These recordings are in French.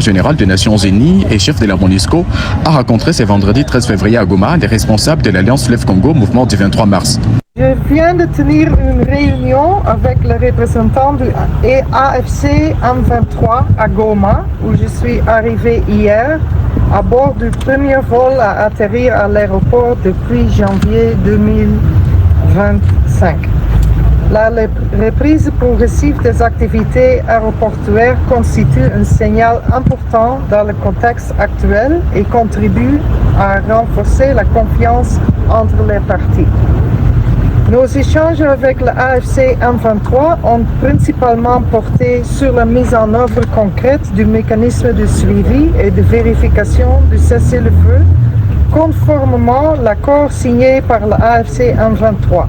secrétaire général des Nations Unies et chef de la MONUSCO, a rencontré ce vendredi 13 février à Goma les responsables de l'Alliance Fleuve Congo, mouvement du 23 mars. Je viens de tenir une réunion avec le représentant du AFC M23 à Goma, où je suis arrivé hier à bord du premier vol à atterrir à l'aéroport depuis janvier 2025. La reprise progressive des activités aéroportuaires constitue un signal important dans le contexte actuel et contribue à renforcer la confiance entre les parties. Nos échanges avec le AFC M23 ont principalement porté sur la mise en œuvre concrète du mécanisme de suivi et de vérification du cessez-le-feu, conformément à l'accord signé par le AFC M23.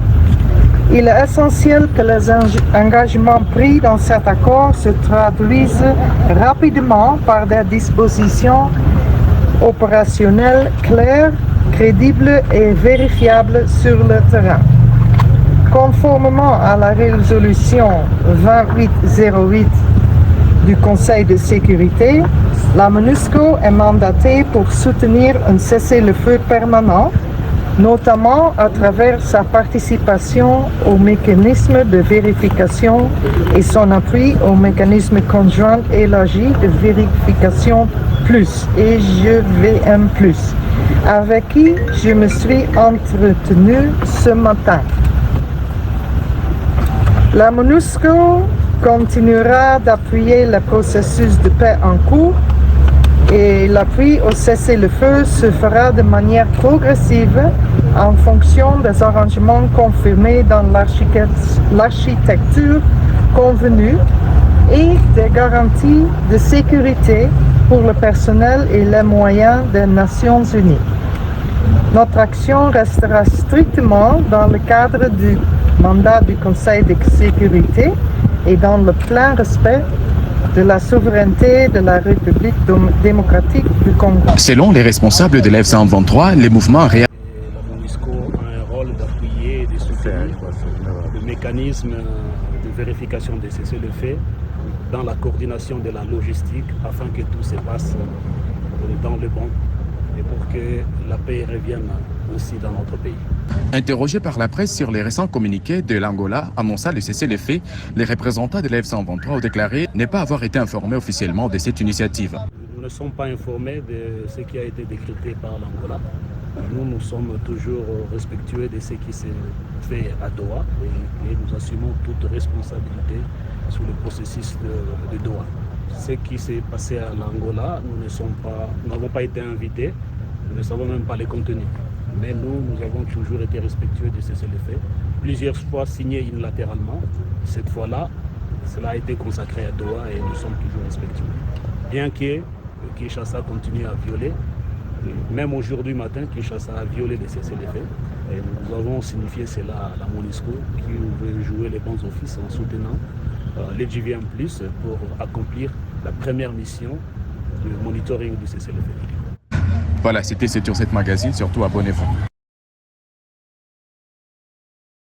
Il est essentiel que les engagements pris dans cet accord se traduisent rapidement par des dispositions opérationnelles claires, crédibles et vérifiables sur le terrain. Conformément à la résolution 2808 du Conseil de sécurité, la MONUSCO est mandatée pour soutenir un cessez-le-feu permanent, notamment à travers sa participation au mécanisme de vérification et son appui au mécanisme conjoint élargi de vérification plus et GVM+, avec qui je me suis entretenu ce matin. La MONUSCO continuera d'appuyer le processus de paix en cours et l'appui au cessez-le-feu se fera de manière progressive en fonction des arrangements confirmés dans l'architecture convenue et des garanties de sécurité pour le personnel et les moyens des Nations Unies. Notre action restera strictement dans le cadre du mandat du Conseil de sécurité et dans le plein respect de la souveraineté de la République démocratique du Congo. Selon les responsables de l'AFC M23, les mouvements La MONUSCO a un rôle d'appuyer et de soutenir le mécanisme de vérification des cessez-le-feu dans la coordination de la logistique afin que tout se passe dans le bon et pour que la paix revienne aussi dans notre pays. Interrogés par la presse sur les récents communiqués de l'Angola annonçant le cessez-le-feu, les représentants de l'AFC M23 ont déclaré ne pas avoir été informés officiellement de cette initiative. Nous ne sommes pas informés de ce qui a été décrété par l'Angola. Nous sommes toujours respectueux de ce qui s'est fait à Doha et nous assumons toute responsabilité sur le processus de Doha. Ce qui s'est passé à l'Angola, nous n'avons pas été invités, nous ne savons même pas les contenus. Mais nous avons toujours été respectueux de cessez-le-feu. Plusieurs fois signé unilatéralement. Cette fois-là, cela a été consacré à Doha et nous sommes toujours respectueux. Bien que Kinshasa continue à violer, même aujourd'hui matin, Kinshasa a violé les cessez-le-feu. Et nous avons signifié cela à la MONUSCO qui veut jouer les bons offices en soutenant les GVM+, pour accomplir la première mission de monitoring du cessez-le-feu. Voilà, c'était 7/7 Magazine, surtout abonnez-vous.